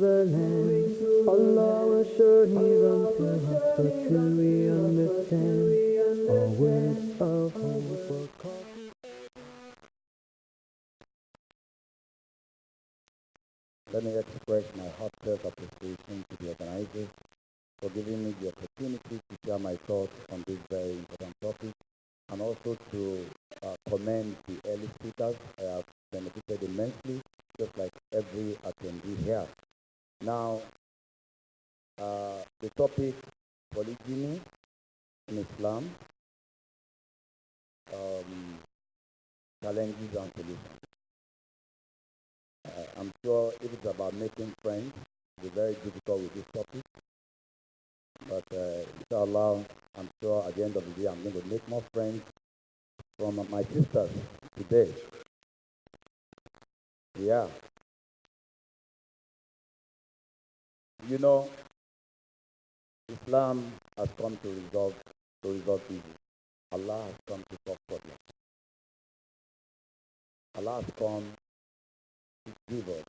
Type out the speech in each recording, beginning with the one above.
the land. Allah assure He's unto us, so till we understand our words of hope. Let me express my heartfelt appreciation to the organizers for giving me the opportunity to share my thoughts on this very important topic, and also to commend the early speakers. I have benefited immensely, just like every attendee here. Now, the topic, polygyny in Islam, challenges and solutions. I'm sure if it's about making friends, it'll be very difficult with this topic. But inshallah, I'm sure at the end of the day, I'm going to make more friends from my sisters today. Yeah. You know, Islam has come to resolve issues. Allah has come to solve problems. Allah has come to give us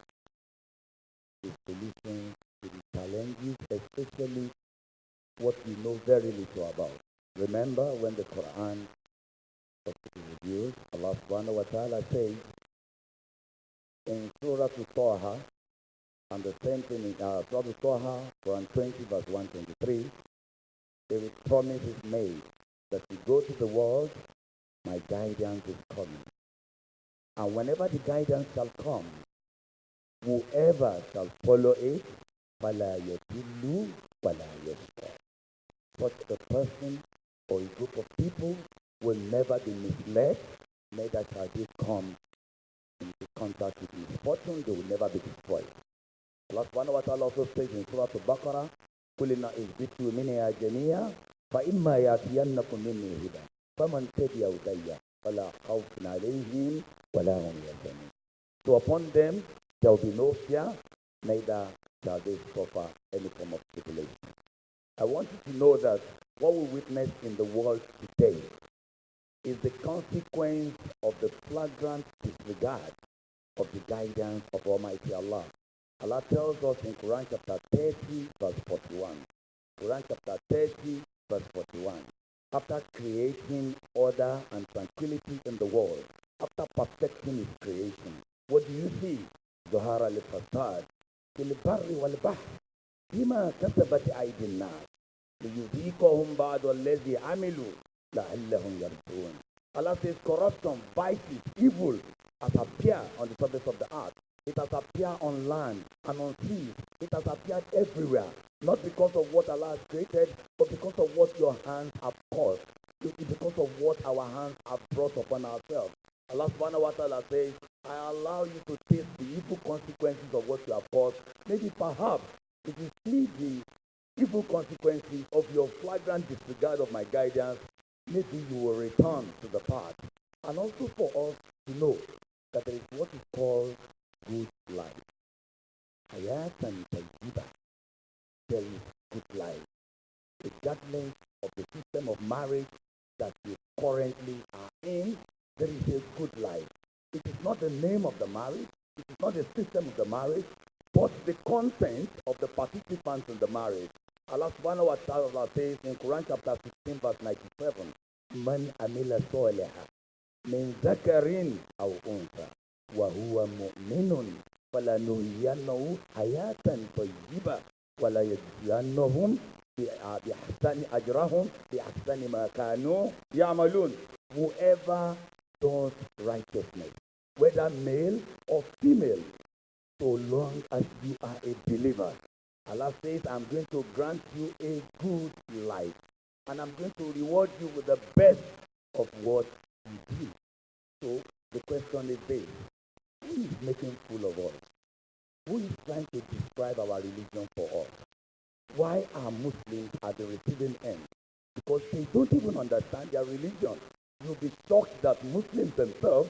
the solutions to the challenges, especially what we know very little about. Remember when the Quran was revealed, Allah subhanahu wa ta'ala says in Surah Taha, and the same thing in Surah Taha, Quran 20, verse 123, a promise is made that we go to the world, my guidance is coming. And whenever the guidance shall come, whoever shall follow it, فَلَا يَضِلُّ وَلَا يَشْقَى. Such a person or a group of people will never be misled, neither shall they come into contact with misfortune, they will never be destroyed. Allah subhanahu wa ta'ala also says in Surah Al-Baqarah, قُلِنَا إِذْبِتُوا مِنِيَا جَمِيعًا فَإِمَّا يَأْتِيَنَّكُم مِّنِّي هُدًى فَمَنْ تَبِعَ هُدَيَّ فَلَا خَوْفٌ عَلَيْهِمْ وَلَا هُمْ يَحْزَنُونَ. So upon them there will be no fear, neither shall they suffer any form of tribulation. I want you to know that what we witness in the world today is the consequence of the flagrant disregard of the guidance of Almighty Allah. Allah tells us in Quran chapter 30, verse 41. Quran chapter 30, verse 41. After creating order and tranquility in the world, after perfecting His creation, what do you see? ظهر الفساد في البر والبحر بما كسبت أيدي الناس ليذيقهم بعض الذي عملوا لعلهم يرجعون. Allah says corruption, vices, evil has appeared on the surface of the earth. It has appeared on land and on seas. It has appeared everywhere. Not because of what Allah has created, but because of what your hands have caused. It is because of what our hands have brought upon ourselves. Allah subhanahu wa ta'ala says, I allow you to taste the evil consequences of what you have caused. Maybe perhaps if you see the evil consequences of your flagrant disregard of my guidance, maybe you will return to the path. And also for us to know that there is what is called good life. Hayatan tayyiba. There is good life. Regardless of the system of marriage that we currently are in, there is a good life. It is not the name of the marriage, it is not the system of the marriage, but the content of the participants in the marriage. Allah subhanahu wa ta'ala says in Quran chapter 16, verse 97, Man amila soleha min zakarin aw unsa wa huwa mu'minun falanuhyiyannahu hayatan tayyiba wa la yajziyannahum bi'ahsani ajrahum bi'ahsani ma kanu ya'malun. Whoever does righteousness, whether male or female, so long as you are a believer, Allah says, I'm going to grant you a good life. And I'm going to reward you with the best of what you do. So the question is this: who is making fool of us? Who is trying to describe our religion for us? Why are Muslims at the receiving end? Because they don't even understand their religion. You'll be shocked that Muslims themselves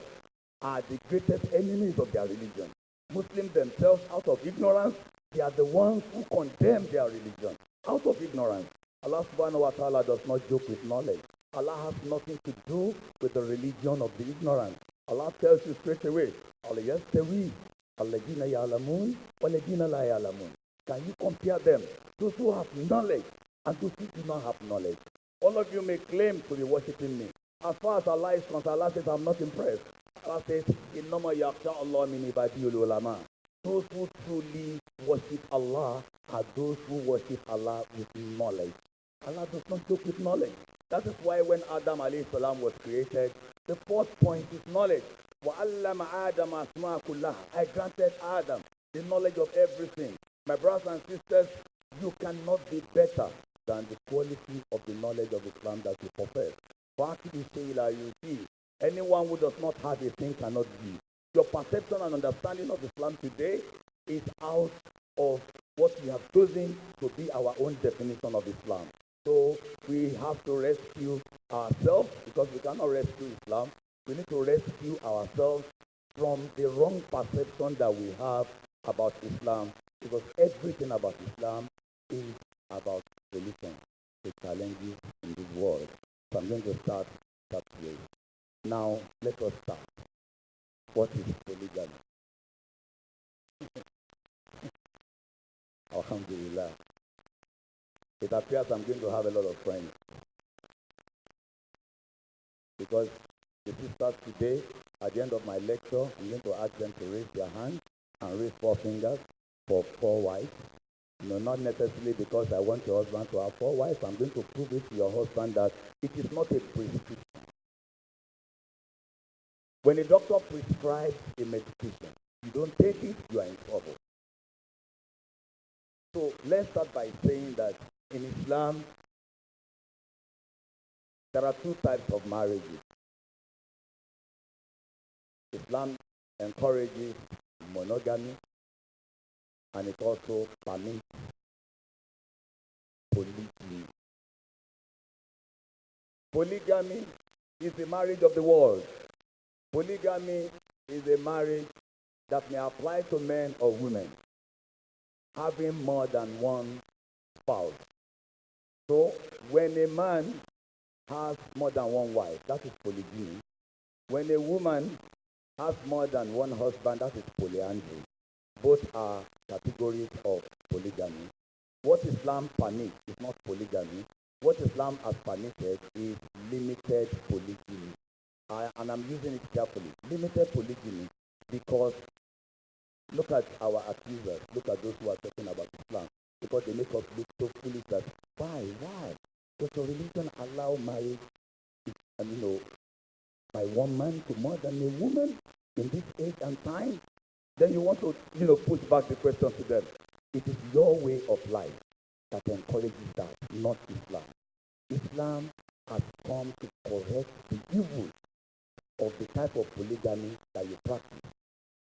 are the greatest enemies of their religion. Muslims themselves, out of ignorance, they are the ones who condemn their religion. Out of ignorance. Allah subhanahu wa ta'ala does not joke with knowledge. Allah has nothing to do with the religion of the ignorant. Allah tells you straight away, الَّذِينَ يَعْلَمُونَ وَالَّذِينَ لَا يَعْلَمُونَ. Can you compare them? Those who have knowledge and those who do not have knowledge. All of you may claim to be worshiping me. As far as Allah is concerned, Allah says, I'm not impressed. Allah says, Innama yakhsha Allah min ibadiyul ulama. Those who truly worship Allah are those who worship Allah with knowledge. Allah does not joke with knowledge. That is why when Adam alayhi salam was created, the fourth point is knowledge. وَعَلَّمَ آدَمَ أَسْمَاءَ كُلَّهَا. I granted Adam the knowledge of everything. My brothers and sisters, you cannot be better than the quality of the knowledge of Islam that you profess. You see, anyone who does not have a thing cannot give. Your perception and understanding of Islam today is out of what we have chosen to be our own definition of Islam. So we have to rescue ourselves, because we cannot rescue Islam. We need to rescue ourselves from the wrong perception that we have about Islam, because everything about Islam is about solutions to challenges in this world. So I'm going to start that way. Now, let us start. What is polygamy? Alhamdulillah. It appears I'm going to have a lot of friends, because the sisters today, at the end of my lecture, I'm going to ask them to raise their hand and raise 4 fingers for 4 wives. No, not necessarily because I want your husband to have 4 wives. I'm going to prove it to your husband that it is not a prescription. When a doctor prescribes a medication, you don't take it, you are in trouble. So let's start by saying that in Islam, there are 2 types of marriages. Islam encourages monogamy, and it also permits polygyny. Polygamy is the marriage of the world. Polygamy is a marriage that may apply to men or women having more than one spouse. So when a man has more than one wife, that is polygyny. When a woman has more than one husband, that is polyandry. Both are categories of polygamy. What Islam permits is not polygamy. What Islam has permitted is limited polygyny. And I'm using it carefully. Limited polygyny, because look at our accusers. Look at those who are talking about Islam. Because they make us look so foolish that, why? Does your religion allow marriage, by one man to more than a woman in this age and time? Then you want to, push back the question to them. It is your way of life that encourages that, not Islam. Islam has come to correct the evil of the type of polygamy that you practice.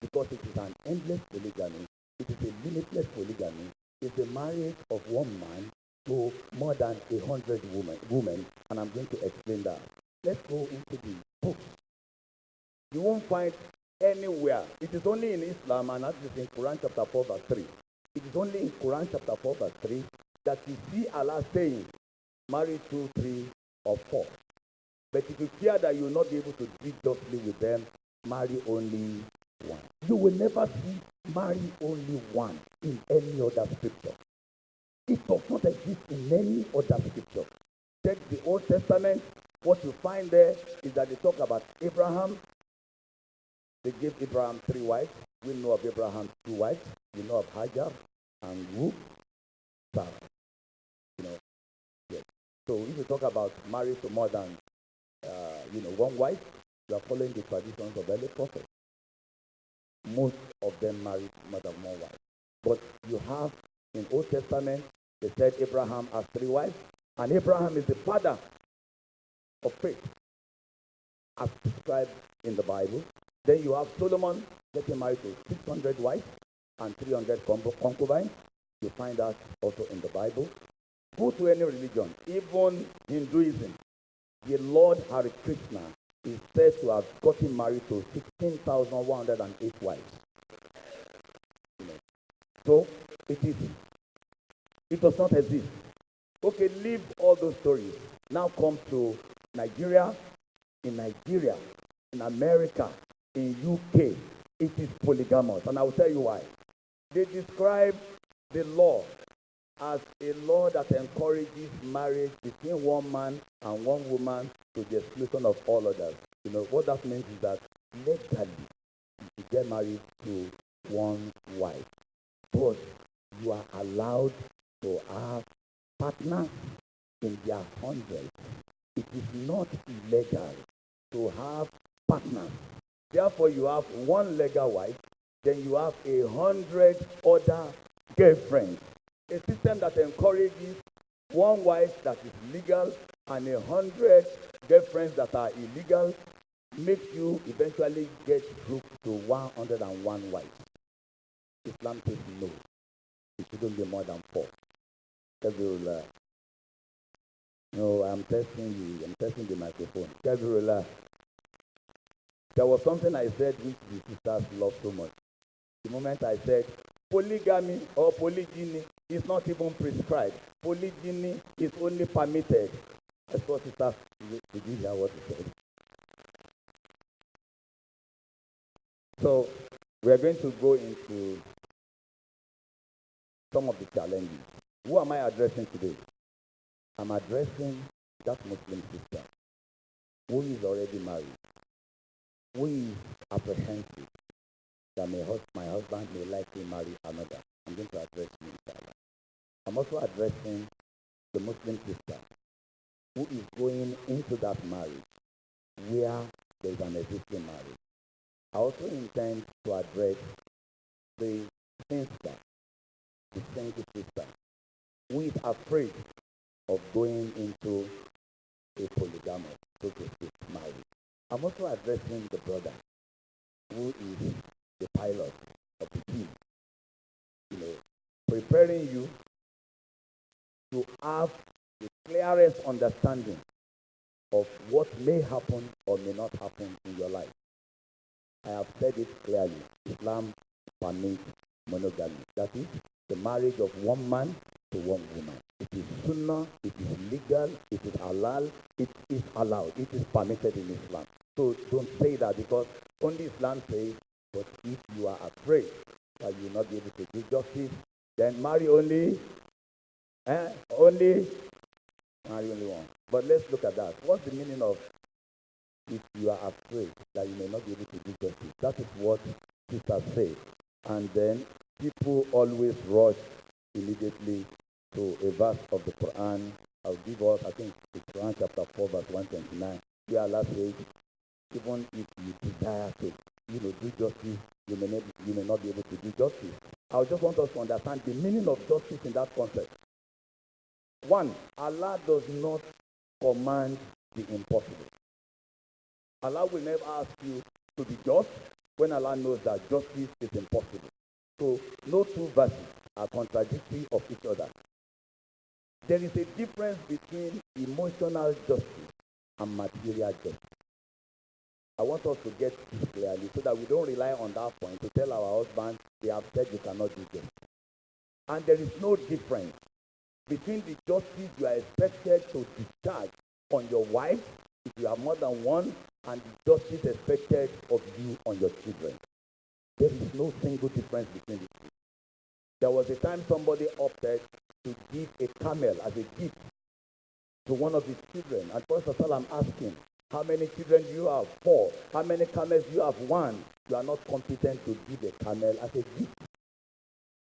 Because it is an endless polygamy. It is a limitless polygamy. It's a marriage of one man to more than 100 women, and I'm going to explain that. Let's go into the book. You won't find anywhere. It is only in Islam, and that is in Quran chapter 4 verse 3. It is only in Quran chapter 4 verse 3 that you see Allah saying, marry 2, 3, or 4. But if you fear that you will not be able to live justly with them, marry only one. You will never see marry only one in any other scripture. It does not exist in any other scripture. Take the Old Testament. What you find there is that they talk about Abraham. They gave Abraham 3 wives. We know of Abraham's 2 wives. We know of Hagar and Ruth, Sarah. Yes. So if you talk about marriage to more than one wife, you are following the traditions of early prophets. Most of them married more than one wife. But you have in Old Testament, they said Abraham has 3 wives, and Abraham is the father of faith, as described in the Bible. Then you have Solomon getting married to 600 wives and 300 concubines. You find that also in the Bible. Go to any religion, even Hinduism. The Lord Hare Krishna is said to have gotten married to 16,108 wives. So it does not exist. Okay, leave all those stories. Now come to Nigeria. In Nigeria, in America, in UK, it is polygamous. And I will tell you why. They describe the law as a law that encourages marriage between one man and one woman to the exclusion of all others. You know, what that means is that legally you get married to one wife, but you are allowed to have partners in their hundreds. It is not illegal to have partners. Therefore, you have one legal wife, then you have 100 other girlfriends. A system that encourages one wife that is legal and 100 girlfriends that are illegal makes you eventually get grouped to 101 wives. Islam says no. It shouldn't be more than 4. No, I'm testing you. I'm testing the microphone. There was something I said which the sisters love so much. The moment I said polygamy or polygyny is not even prescribed. Polygyny is only permitted. That's what sisters, did you hear what he said? So we are going to go into some of the challenges. Who am I addressing today? I'm addressing that Muslim sister who is already married, who is apprehensive that my husband may likely marry another. I'm going to address you, inshallah. I'm also addressing the Muslim sister who is going into that marriage where there is an existing marriage. I also intend to address the single sister who is afraid of going into a polygamous, so to speak, marriage. I'm also addressing the brother who is the pilot of the team, preparing you to have the clearest understanding of what may happen or may not happen in your life. I have said it clearly. Islam permits monogamy. That is the marriage of one man to one woman. It is sunnah, it is legal, it is halal, it is allowed, it is permitted in Islam. So don't say that, because only Islam says, but if you are afraid that you will not be able to do justice, then marry only one. But let's look at that. What's the meaning of if you are afraid that you may not be able to do justice? That is what sisters say. And then people always rush immediately to a verse of the Quran. I'll give us, I think, it's Quran chapter 4, verse 129, where Allah says, even if you desire to, do justice, you may not be able to do justice. I just want us to understand the meaning of justice in that concept. One, Allah does not command the impossible. Allah will never ask you to be just when Allah knows that justice is impossible. So no two verses are contradictory of each other. There is a difference between emotional justice and material justice. I want us to get this clearly so that we don't rely on that point to tell our husband they have said you cannot do justice. And there is no difference between the justice you are expected to discharge on your wife, if you have more than one, and the justice expected of you on your children. There is no single difference between the two. There was a time somebody opted to give a camel as a gift to one of his children. And Prophet ﷺ asked him, how many children do you have? 4. How many camels do you have? 1. You are not competent to give a camel as a gift.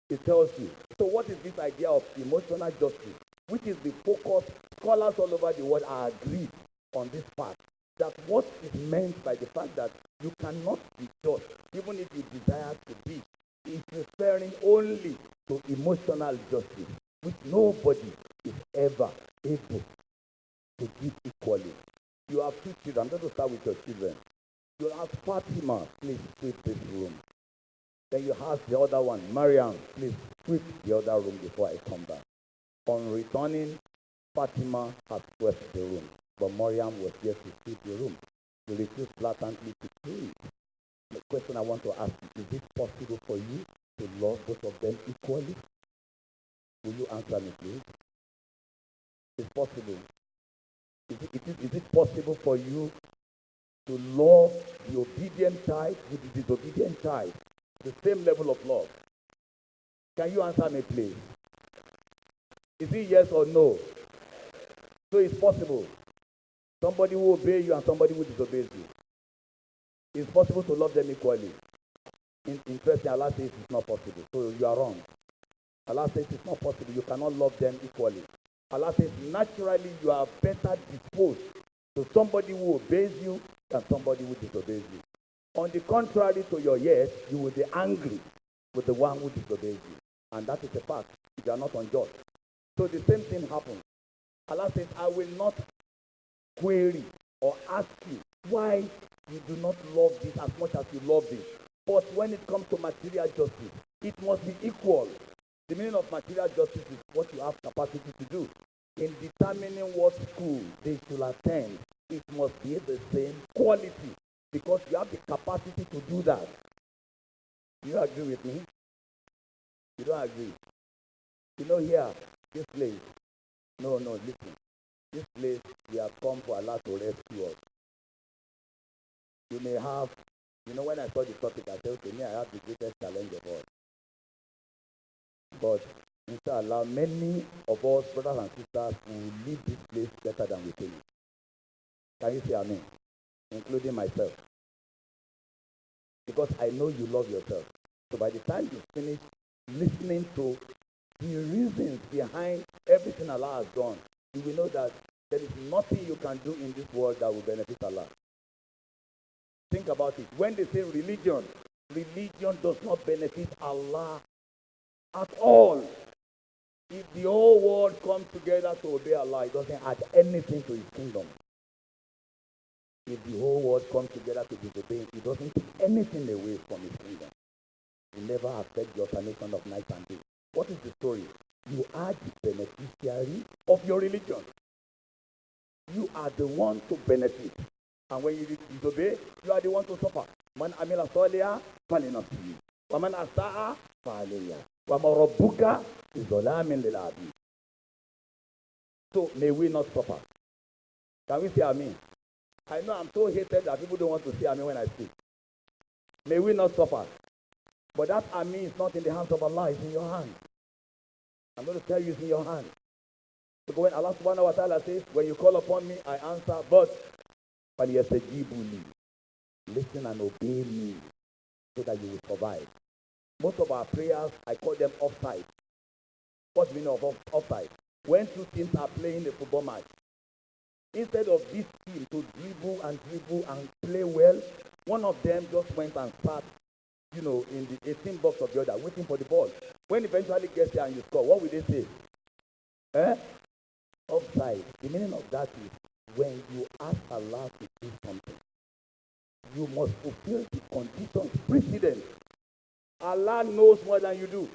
It tells you. So what is this idea of emotional justice, which is the focus? Scholars all over the world are agreed on this fact, that what is meant by the fact that you cannot be just, even if you desire to be, is referring only to emotional justice, which nobody is ever able to give equally. You have 2 children. I'm going to start with your children. You ask Fatima, please sweep this room. Then you ask the other one, Mariam, please sweep the other room before I come back. On returning, Fatima had swept the room, but Mariam was here to sweep the room. You refused blatantly to do it. The question I want to ask you, is it possible for you to love both of them equally? Will you answer me, please? It's possible. Is it possible for you to love the obedient child with the disobedient child? The same level of love. Can you answer me, please? Is it yes or no? So it's possible. Somebody who obeys you and somebody who disobeys you. It's possible to love them equally. Interesting, Allah says it's not possible. So you are wrong. Allah says it's not possible. You cannot love them equally. Allah says naturally you are better disposed to somebody who obeys you than somebody who disobeys you. On the contrary to your yes, you will be angry with the one who disobeys you. And that is a fact if you are not unjust. So the same thing happens. Allah says, I will not query or ask you why you do not love this as much as you love this. But when it comes to material justice, it must be equal. The meaning of material justice is what you have capacity to do. In determining what school they should attend, it must be the same quality because you have the capacity to do that. Do you agree with me? You don't agree? You know here, this place. No, listen. This place, we have come for Allah to rescue us. You may have, when I saw the topic, I said, okay, I have the greatest challenge of all. But inshallah, many of us, brothers and sisters, will leave this place better than we came. Can you say amen? Including myself. Because I know you love yourself. So by the time you finish listening to the reasons behind everything Allah has done, you will know that there is nothing you can do in this world that will benefit Allah. Think about it. When they say religion does not benefit Allah at all. If the whole world comes together to obey Allah, it doesn't add anything to his kingdom. If the whole world comes together to disobey him, it doesn't take anything away from his kingdom. It never affect the alternation of night and day. What is the story? You are the beneficiary of your religion. You are the one to benefit. And when you disobey, you are the one to suffer. Man amila soliha falinafsihi. Wa man asaa fa'alayha. Wa ma rabbuka bizalamin lil abid. So may we not suffer. Can we say amen? I know I'm so hated that people don't want to say amen when I speak. May we not suffer. But that amen is not in the hands of Allah, it's in your hand. I'm going to tell you it's in your hand. So when Allah subhanahu wa ta'ala says, when you call upon me, I answer, but listen and obey me so that you will survive. Most of our prayers, I call them offside. What's the meaning of offside? When two teams are playing a football match, instead of this team to dribble and play well, one of them just went and sat, in the 18 box of the other, waiting for the ball. When eventually gets there and you score, what will they say? Offside. The meaning of that is when you ask Allah to do something, you must fulfill the conditions precedent. Allah knows more than you do.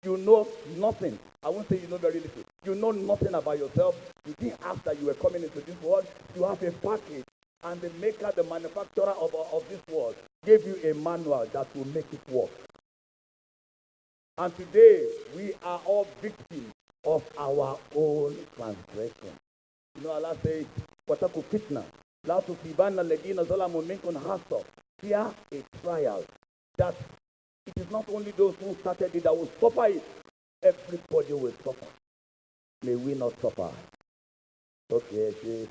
You know nothing. I won't say you know very little. You know nothing about yourself. You think after you were coming into this world, you have a package. And the maker, the manufacturer of this world, gave you a manual that will make it work. And today, we are all victims of our own transgression. Allah says, وَتَقُوا فِتْنَةً لَا تُصِيبَنَّ الَّذِينَ ظَلَمُوا مِنكُمْ خَاصَّةً. Fear a trial that it is not only those who started it that will suffer it. Everybody will suffer. May we not suffer. Okay.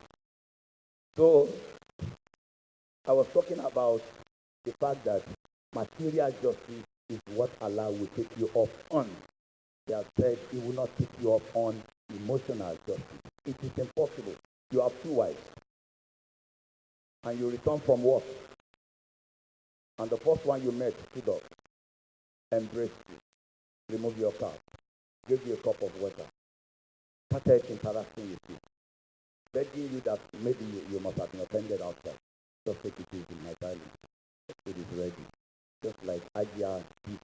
So, I was talking about the fact that material justice is what Allah will take you off on. They have said He will not take you off on emotional justice. It is impossible. You have two wives. And you return from work. And the first one you met stood up, embraced you, removed your cap, gave you a cup of water, started interacting with you, begging you that maybe you must have been offended outside. Just take it easy, my darling. It is ready. Just like Ajia did,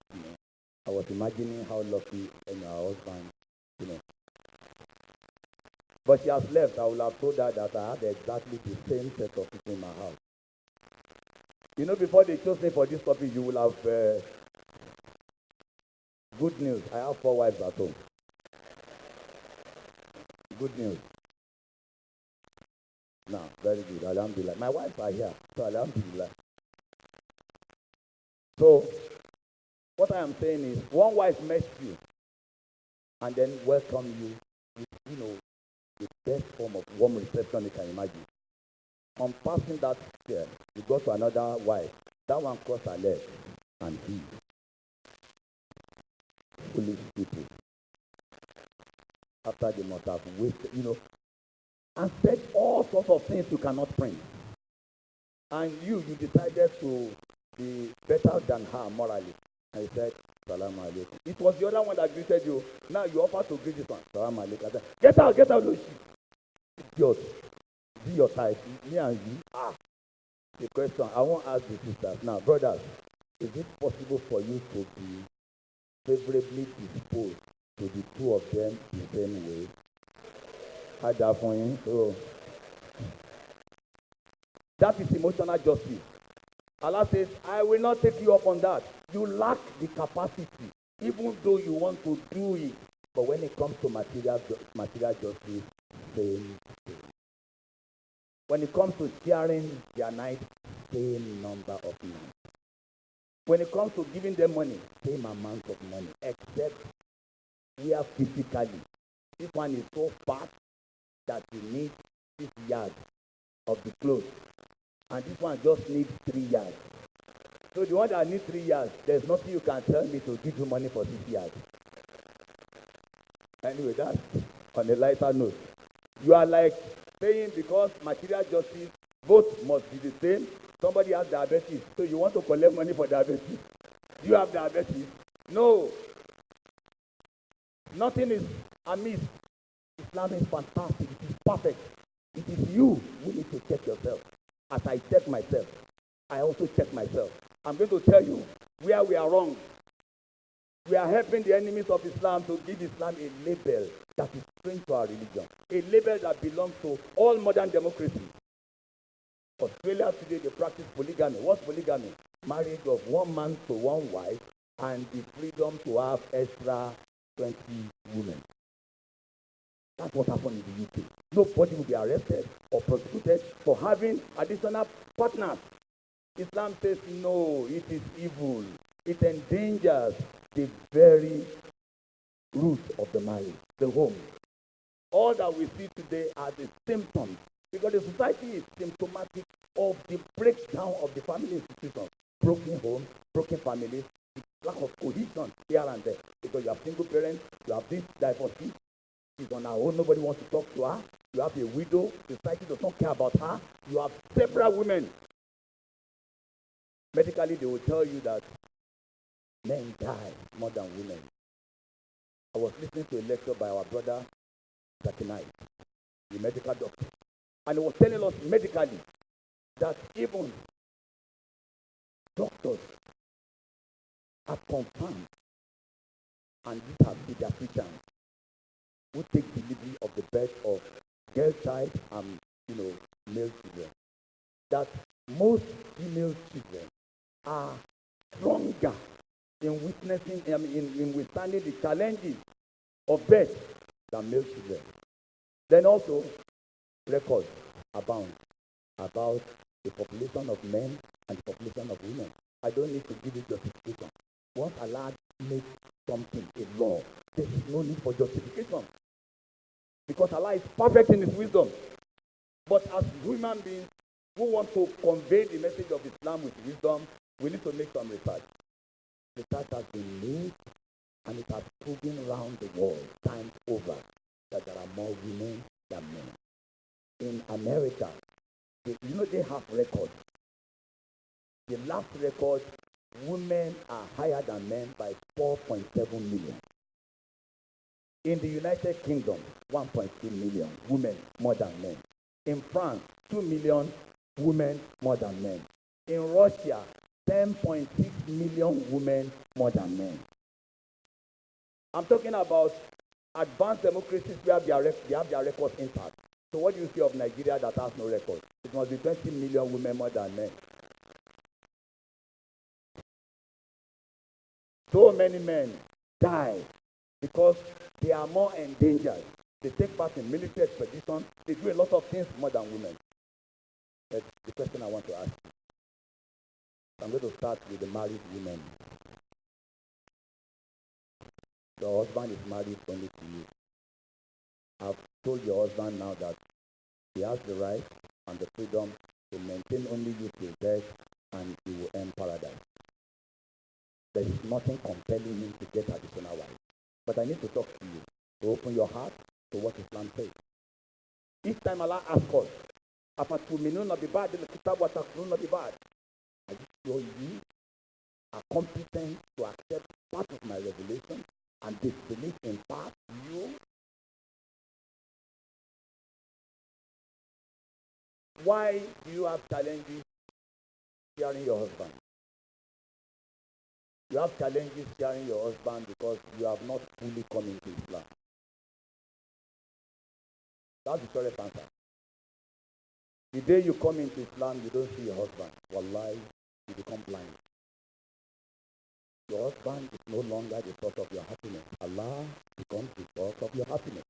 I was imagining how lucky and her husband, But she has left. I will have told her that I had exactly the same set of people in my house. Before they chose me for this topic, you will have good news. I have 4 wives at home. Good news. Now, very good. Alhamdulillah. My wives are here. So, Alhamdulillah. So, what I am saying is, one wife met you and then welcome you with, the best form of warm reception you can imagine. On passing that chair, you go to another wife. That one crossed her leg, and he, foolish people, after they must have wasted, and said all sorts of things you cannot print. And you decided to be better than her morally. And he said, Salam alaikum. It was the other one that greeted you. Now you offer to greet this one. Salam alaikum. I said, get out, Lucy. Idiot. Be your type. Me and you. The question, I won't ask the sisters. Now, brothers, is it possible for you to be favorably disposed to the two of them the same way? So, that is emotional justice. Allah says, I will not take you up on that. You lack the capacity, even though you want to do it. But when it comes to material justice, same thing. When it comes to sharing their night, same number of nights. When it comes to giving them money, same amount of money, except we are physically. This one is so fat that you need 6 yards of the clothes. And this one just needs 3 yards. So the one that needs 3 yards, there's nothing you can tell me to give you money for 6 yards. Anyway, that's on a lighter note. You are like saying because material justice, both must be the same. Somebody has diabetes, so you want to collect money for diabetes. Do you have diabetes? No. Nothing is amiss. Islam is fantastic. It is perfect. It is you who need to check yourself. As I check myself, I also check myself. I'm going to tell you where we are wrong. We are helping the enemies of Islam to give Islam a label that is strange to our religion. A label that belongs to all modern democracies. Australia today, they practice polygamy. What's polygamy? Marriage of one man to one wife and the freedom to have extra 20 women. That's what happened in the UK. Nobody will be arrested or prosecuted for having additional partners. Islam says no, it is evil. It endangers the very root of the marriage, the home. All that we see today are the symptoms, because the society is symptomatic of the breakdown of the family institution. Broken homes, broken families, lack of cohesion here and there. Because you have single parents, you have this divorcee, she's on her own, nobody wants to talk to her. You have a widow, the society does not care about her. You have several women. Medically, they will tell you that men die more than women. I was listening to a lecture by our brother, Zakinai, the medical doctor, and he was telling us medically that even doctors have confirmed, and these are pediatricians who take delivery of the birth of girl child and male children, that most female children are stronger in withstanding the challenges of birth than male children. Then also, records abound about the population of men and the population of women. I don't need to give you justification. Once Allah makes something a law, there is no need for justification. Because Allah is perfect in His wisdom. But as human beings who want to convey the message of Islam with wisdom, we need to make some research. Research has been made, and it has proven around the world, times over, that there are more women than men. In America, they have records. The last record, women are higher than men by 4.7 million. In the United Kingdom, 1.2 million women more than men. In France, 2 million women more than men. In Russia, 10.6 million women more than men. I'm talking about advanced democracies where they have their records intact. So what do you say of Nigeria that has no record? It must be 20 million women more than men. So many men die because they are more endangered. They take part in military expeditions. They do a lot of things more than women. That's the question I want to ask you. I'm going to start with the married women. Your husband is married only to you. I've told your husband now that he has the right and the freedom to maintain only you till death, and he will earn paradise. There is nothing compelling him to get additional wife. But I need to talk to you, to open your heart to what Islam says. Each time Allah asks us, "Afatuminuna bi ba'd al-kitab wa takfuruna bi ba'd." Are you sure you are competent to accept part of my revelation and disbelief in part? You? Why do you have challenges sharing your husband? You have challenges sharing your husband because you have not fully come into Islam. That's the correct answer. The day you come into Islam, you don't see your husband. Wallahi, you become blind. Your husband is no longer the source of your happiness. Allah becomes the source of your happiness.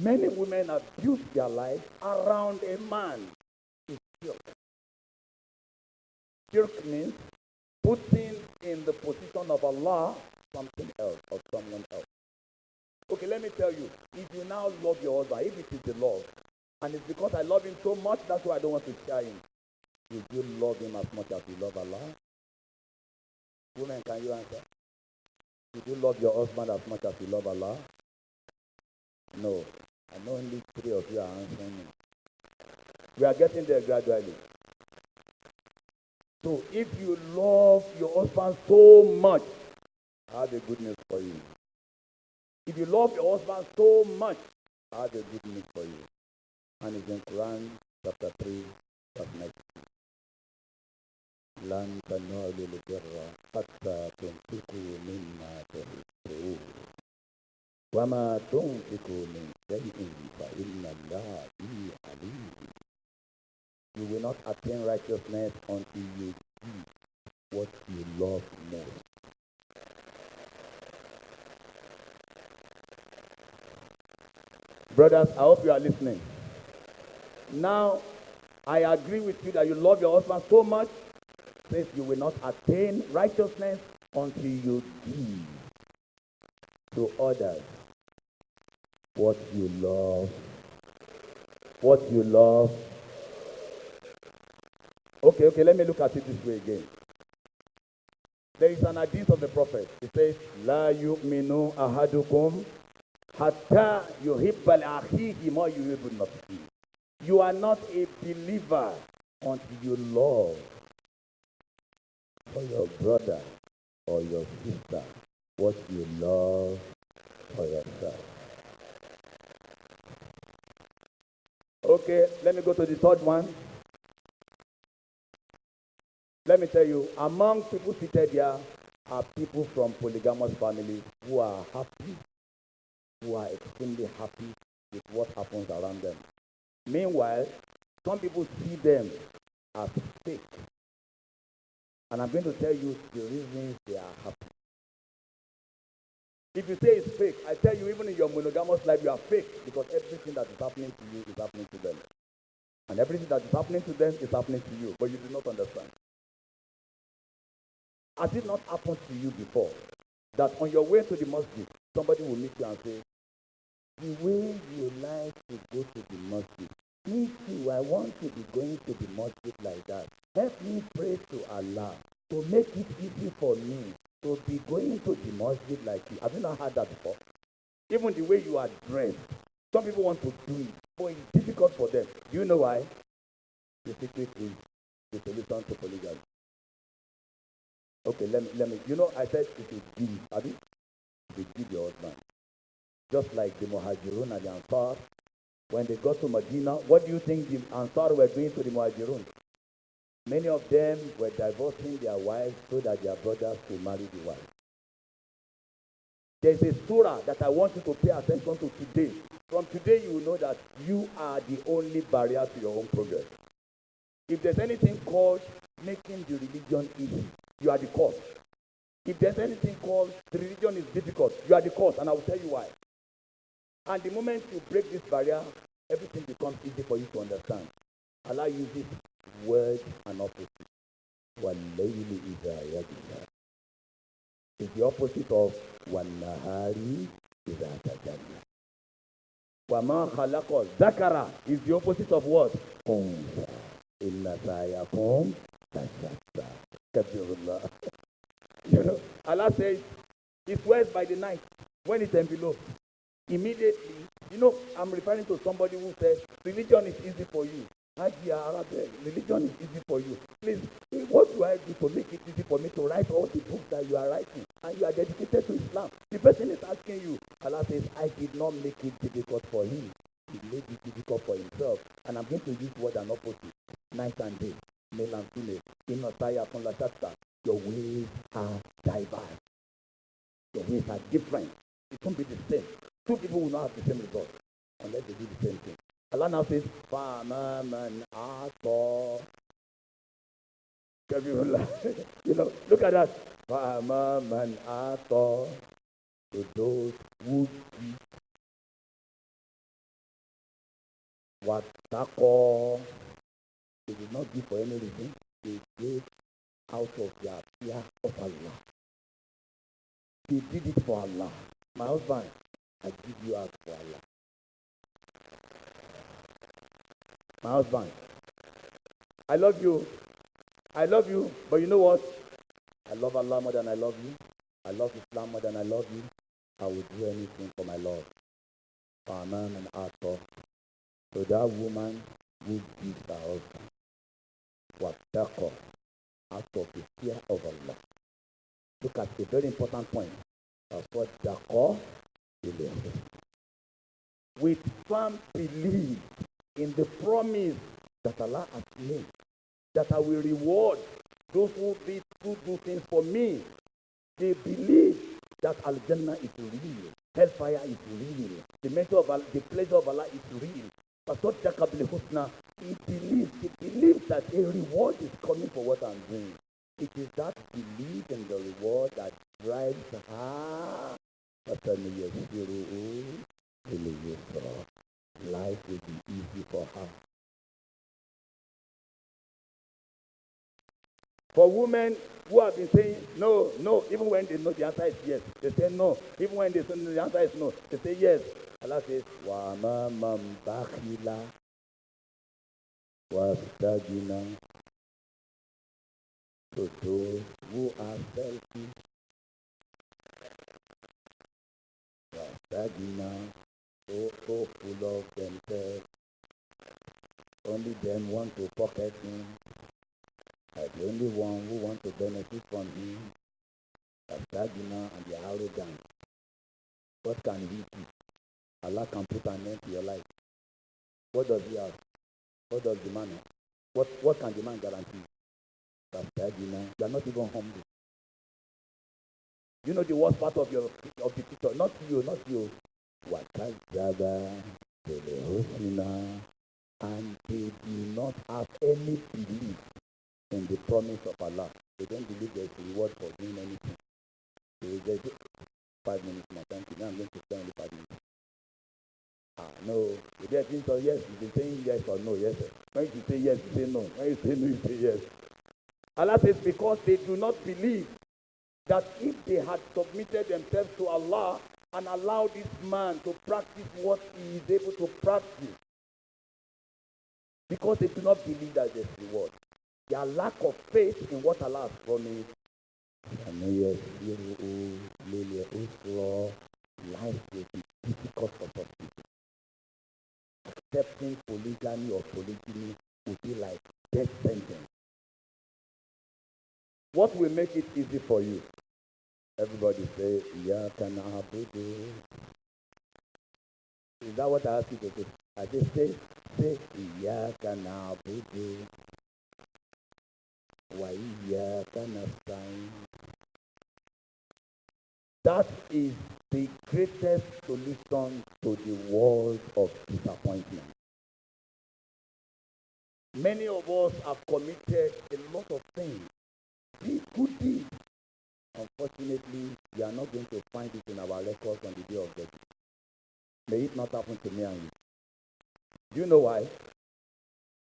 Many women have built their life around a man. It's shirk. Shirk means putting in the position of Allah something else or someone else. Okay, let me tell you, if you now love your husband, if it is the love, and it's because I love him so much, that's why I don't want to share him. Would you love him as much as you love Allah? Women, can you answer? Would you love your husband as much as you love Allah? No. I know only 3 of you are answering me. We are getting there gradually. So if you love your husband so much, I have a good news for you. If you love your husband so much, I have a good news for you. And it's in Quran chapter 3, verse 19. لن تنالوا البر حتى تنفقوا مما تحبون وما تنفقوا من شيء فإن الله به عليم. You will not attain righteousness until you give what you love most. Brothers, I hope you are listening. Now, I agree with you that you love your husband so much, says you will not attain righteousness until you give to others what you love. What you love. Okay, let me look at it this way again. There is an hadith of the Prophet. It says, La yu'minu ahadukum hatta yuhibba al-akhihi ma yuhibbu nafsihi. You are not a believer until you love for your brother or your sister what you love for yourself. Okay, let me go to the third one. Let me tell you, among people seated here are people from polygamous families who are happy, who are extremely happy with what happens around them. Meanwhile, some people see them as fake. And I'm going to tell you the reasons they are happy. If you say it's fake, I tell you, even in your monogamous life, you are fake because everything that is happening to you is happening to them. And everything that is happening to them is happening to you, but you do not understand. Has it not happened to you before that on your way to the mosque, somebody will meet you and say, the way you like to go to the mosque, me too, I want to be going to the mosque like that. Help me pray to Allah to make it easy for me to be going to the mosque like you. Have you not heard that before? Even the way you are dressed, some people want to do it, but it's difficult for them. Do you know why? The secret is the solution to polygamy. Okay, let me. You know, I said it is give. Have you? They give your husband. Just like the Muhajirun and the Ansar, when they got to Medina, what do you think the Ansar were doing to the Muhajirun? Many of them were divorcing their wives so that their brothers could marry the wife. There's a surah that I want you to pay attention to today. From today, you will know that you are the only barrier to your own progress. If there's anything called making the religion easy, you are the cause. If there's anything called the religion is difficult, you are the cause, and I will tell you why. And the moment you break this barrier, everything becomes easy for you to understand. Allah uses words and opposite. وَاللَّيْلِ إِذَا يَغْشَى It's the opposite of وَالنَّهَارِ إِذَا تَجَلَّى. وَمَا خَلَقَ ذَكَرَ is the opposite of what? أُنثَى إِنَّ سَعْيَكُمْ لَشَتَّى. Kabirullah. You know, Allah says, it swears by the night when it envelopes. Immediately, you know, I'm referring to somebody who said, religion is easy for you. Religion is easy for you. Please, what do I do to make it easy for me to write all the books that you are writing? And you are dedicated to Islam. The person is asking you. Allah says, I did not make it difficult for him. He made it difficult for himself. And I'm going to use word and opposite. Night and day, male and female. In Nasaya upon La Shasta, your ways are diverse. Your ways are different. It won't be the same. Two people will not have the same result unless they do the same thing. Allah now says, Fama man ato. You know, look at that. Fama man ato. To those who give watako. They did not give for any reason. They gave out of their fear of Allah. They did it for Allah. My husband, I give you out for Allah. My husband, I love you. I love you, but you know what? I love Allah more than I love you. I love Islam more than I love you. I will do anything for my Lord. Amen and Ato. So that woman who gives her husband what taqwa out of the fear of Allah. Look at a very important point. That's what taqwa is. With firm belief in the promise that Allah has made, that I will reward those who do things for me. They believe that Al-Jannah is real, hellfire is real, the pleasure of Allah is real. He believes that a reward is coming for what I'm doing. It is that belief in the reward that drives her. Life will be easy for her. For women who have been saying no, no, even when they know the answer is yes, they say no. Even when they know the answer is no, they say yes. Allah says, وَمَا مَنْ بَخِلَ وَاسْتَغْنَى. To those who are selfish, وَاسْتَغْنَى, so full of themselves, only them want to pocket him, like the only one who wants to benefit from him, وَاسْتَغْنَى, and they are arrogant. What can he do? Allah can put an end to your life. What does he have? What does the man have? What can the man guarantee? You are not even humble. You know the worst part of the picture. Not you. Wakazaba, Telehosina, and they do not have any belief in the promise of Allah. They don't believe there is a reward for doing anything. They say 5 minutes more. Thank you. Now I'm going to spend only 5 minutes. No. If they think so, yes, you've been saying yes or no, yes. When you say yes, you say no. When you say no, you say yes. Allah says because they do not believe that if they had submitted themselves to Allah and allowed this man to practice what he is able to practice, because they do not believe that there's reward. Their lack of faith in what Allah has promised. Life will be difficult for some people. Accepting polygyny or polygyny would be like death sentence. What will make it easy for you? Everybody say, Iyaka na'budu. Is that what I ask you to do? I just say Iyaka na'budu wa Iyaka nasta'in. That is the greatest solution to the world of disappointment. Many of us have committed a lot of things. Good deeds. Unfortunately, we are not going to find it in our records on the day of judgment. May it not happen to me and you. Do you know why?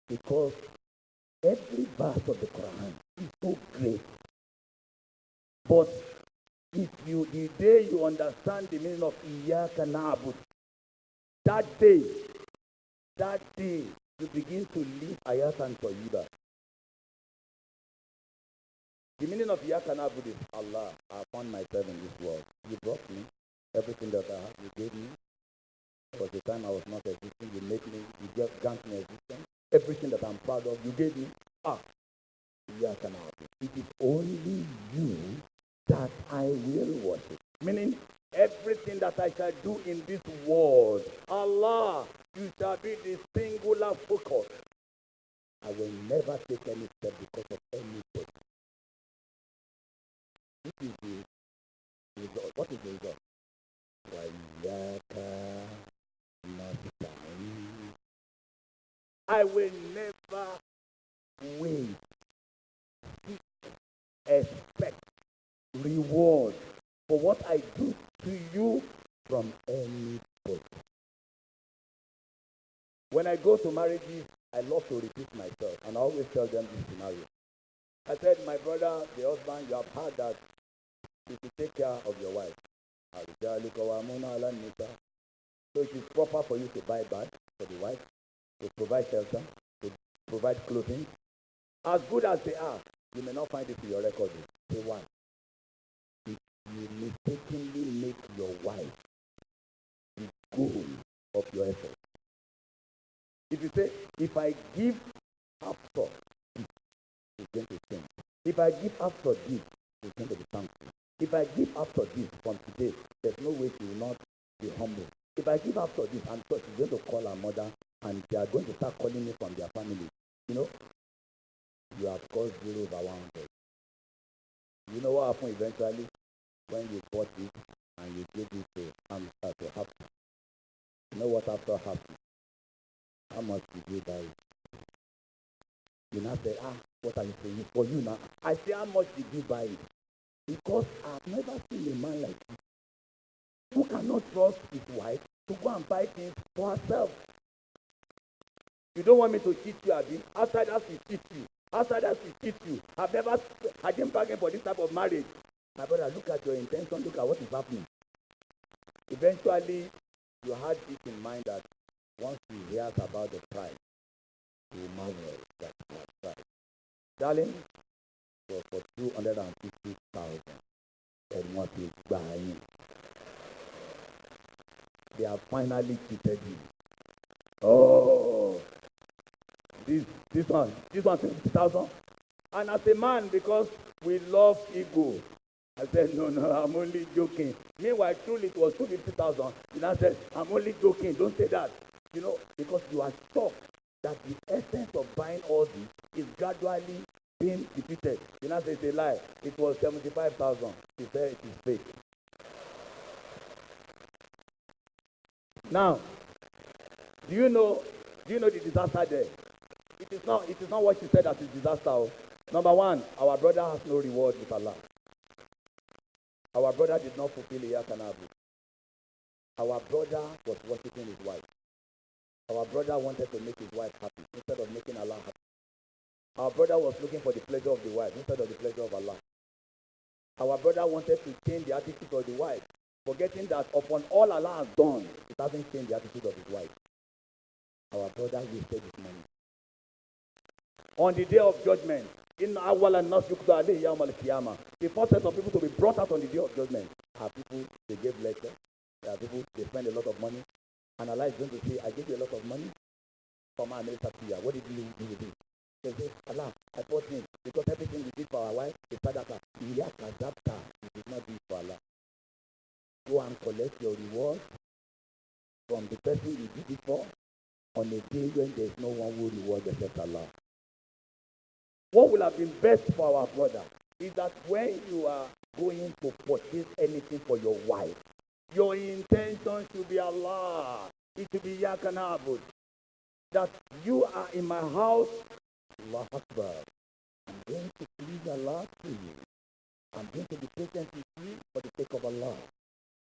Because every verse of the Quran is so great. But the day you understand the meaning of Iyaka Na'bud, that day, you begin to live Ayatan Tayyiba. The meaning of Iyaka Na'bud is Allah, I found myself in this world. You brought me. Everything that I have, you gave me. For the time I was not existing, you made me, you grant me existence. Everything that I'm proud of, you gave me. Iyaka Na'bud. It is only you that I will worship. Meaning, everything that I shall do in this world, Allah, you shall be the singular focus. I will never take any step because of anybody. This is the result. What is the result? I will never wait, expect reward for what I do to you from anybody. When I go to marriages, I love to repeat myself, and I always tell them this scenario. I said, my brother, the husband, you have heard that you should take care of your wife. So it is proper for you to buy bags for the wife, to provide shelter, to provide clothing. As good as they are, you may not find it in your record. Say why? If you mistakenly make your wife the goal of your effort. If you say, if I give after this, it's going to change. If I give after this, it's going to be thankful. If I give after this from today, there's no way she will not be humble. If I give after this, I'm sure she's going to call her mother, and they are going to start calling me from their family. You know, you have caused 0 over 100. You know what happened eventually? When you bought it and you gave it to Hamza to happen. You know what after happened? How much did you buy it? You now say, what are you saying? For you now. I say, how much did you buy it? Because I've never seen a man like you who cannot trust his wife to go and buy things for herself. You don't want me to cheat you, Abi. After that, we cheat you. After that, we cheat you. I didn't bargain for this type of marriage. My brother, look at your intention. Look at what is happening. Eventually, you had it in mind that once he hears about the price, he will marvel that price. Darling, for 250,000, and what is buying? They have finally cheated you. Oh, this one 50,000. And as a man, because we love ego, I said, no, I'm only joking. Meanwhile, truly it was 250,000. And I said, I'm only joking. Don't say that. You know, because you are shocked that the essence of buying all this is gradually being defeated. You know, it's a lie. It was 75,000. He said it is fake. Now, do you know the disaster there? It is not what you said that is disaster. Number one, our brother has no reward with Allah. Our brother did not fulfill Iyaka Na'bud. Our brother was worshiping his wife. Our brother wanted to make his wife happy instead of making Allah happy. Our brother was looking for the pleasure of the wife instead of the pleasure of Allah. Our brother wanted to change the attitude of the wife, forgetting that upon all Allah has done, it hasn't changed the attitude of his wife. Our brother wasted his money. On the day of judgment, in awwal an-nas yuqda alayhi yawm al-qiyamah, the first set of people to be brought out on the day of judgment are people they gave lecture. There are people they spend a lot of money, and Allah is going to say, I gave you a lot of money from our minister to you. What did you do with it? They say, Allah, I bought him because everything we did for our wife is sadaqah. You did not do it for Allah. Go and collect your reward from the person you did it for on a day when there is no one who reward except Allah. What will have been best for our brother is that when you are going to purchase anything for your wife, your intention should be Allah. It should be Iyaka Na'bud. That you are in my house, Allah Akbar. I'm going to please Allah to you. I'm going to be patient with you for the sake of Allah.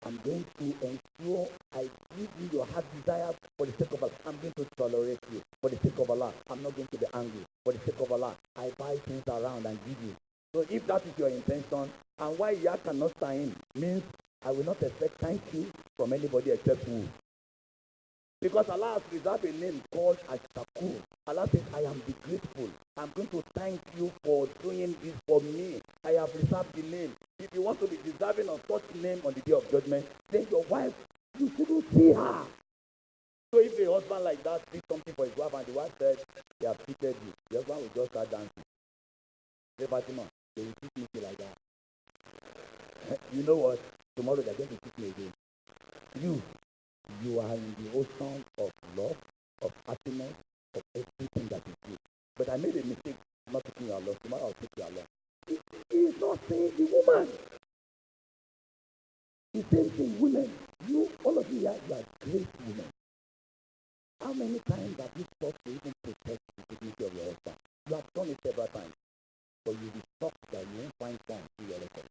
I'm going to ensure I give you your heart desire for the sake of Allah. I'm going to tolerate you for the sake of Allah. I'm not going to be angry for the sake of Allah. I buy things around and give you. So if that is your intention, and why Iyaka cannot sign means I will not expect thank you from anybody except who. Because Allah has reserved a name called Ash-Shakur. Allah says, I am the grateful. I'm going to thank you for doing this for me. I have reserved the name. If you want to be deserving of such name on the day of judgment, then your wife, you shouldn't see her. So if a husband like that did something for his wife and the wife said, they have cheated you, the husband will just start dancing. Say, Fatima, they will treat me like that. You know what? Tomorrow they're going to treat me again. You are in the ocean of love, of happiness, of everything that is good. But I made a mistake not taking you along. Tomorrow I'll take you along. He is not saying the woman. The same thing, women. You, all of you are great women. How many times have you sought to even protect the dignity of your husband? You have done it several times. But you'll be shocked that you won't find time to your record.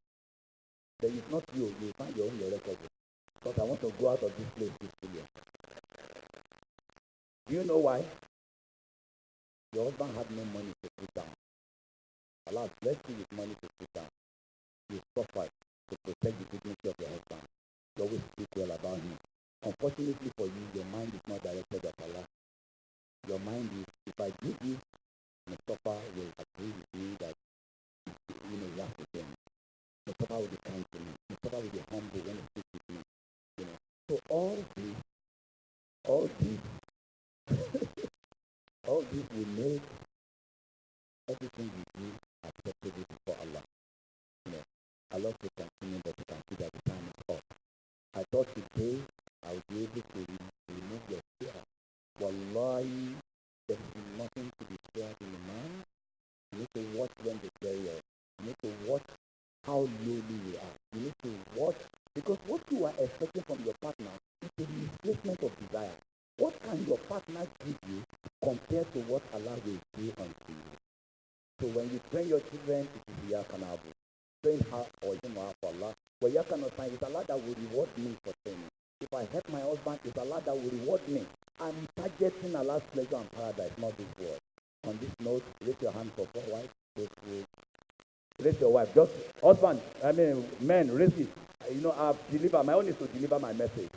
Then it's not you, you'll find your own record. Because I want to go out of this place peacefully. Do you know why? Your husband had no money to put down. Allah blessed you with money to put down. You suffered to protect the dignity of your husband. You always speak well about him. Unfortunately for you, your mind is not directed at Allah. Your mind is, if I give you, Mustafa will agree with me that, you have to change. Mustafa will be kind to me. Mustafa will be humble when he speaks with me. So all this will make everything we do acceptable before Allah. Allah will continue, but you can see that the time is up. I thought today I would be able to remove your fear. Wallahi, there is nothing to be scared in the man. You need to watch when they carry us. You need to watch how lowly we are. You need to watch, because what you are expecting from your partner is a misplacement of desire. What can your partner give you compared to what Allah will give unto you? So when you train your children, it is Yakanabu. Train her or him or her for Allah. But Yakanabu, it's Allah that will reward me for training. If I help my husband, it's Allah that will reward me. I'm targeting Allah's pleasure and paradise, not this world. On this note, raise your hand for 4 wives. Raise your wife. Just husband, men, raise it. I've delivered. My own is to deliver my message.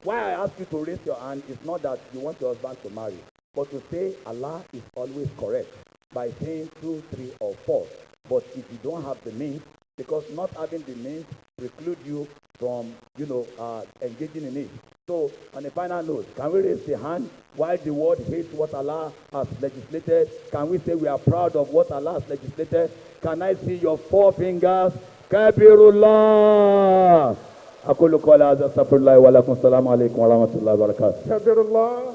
Why I ask you to raise your hand is not that you want your husband to marry, but to say Allah is always correct by saying 2, 3, or 4. But if you don't have the means, because not having the means preclude you from, engaging in it. So, on a final note, can we raise the hand while the world hates what Allah has legislated? Can we say we are proud of what Allah has legislated? Can I see your 4 fingers? Kabirullah! أقول قولي هذا أستغفر الله ولكم السلام عليكم ورحمة الله وبركاته. كبر الله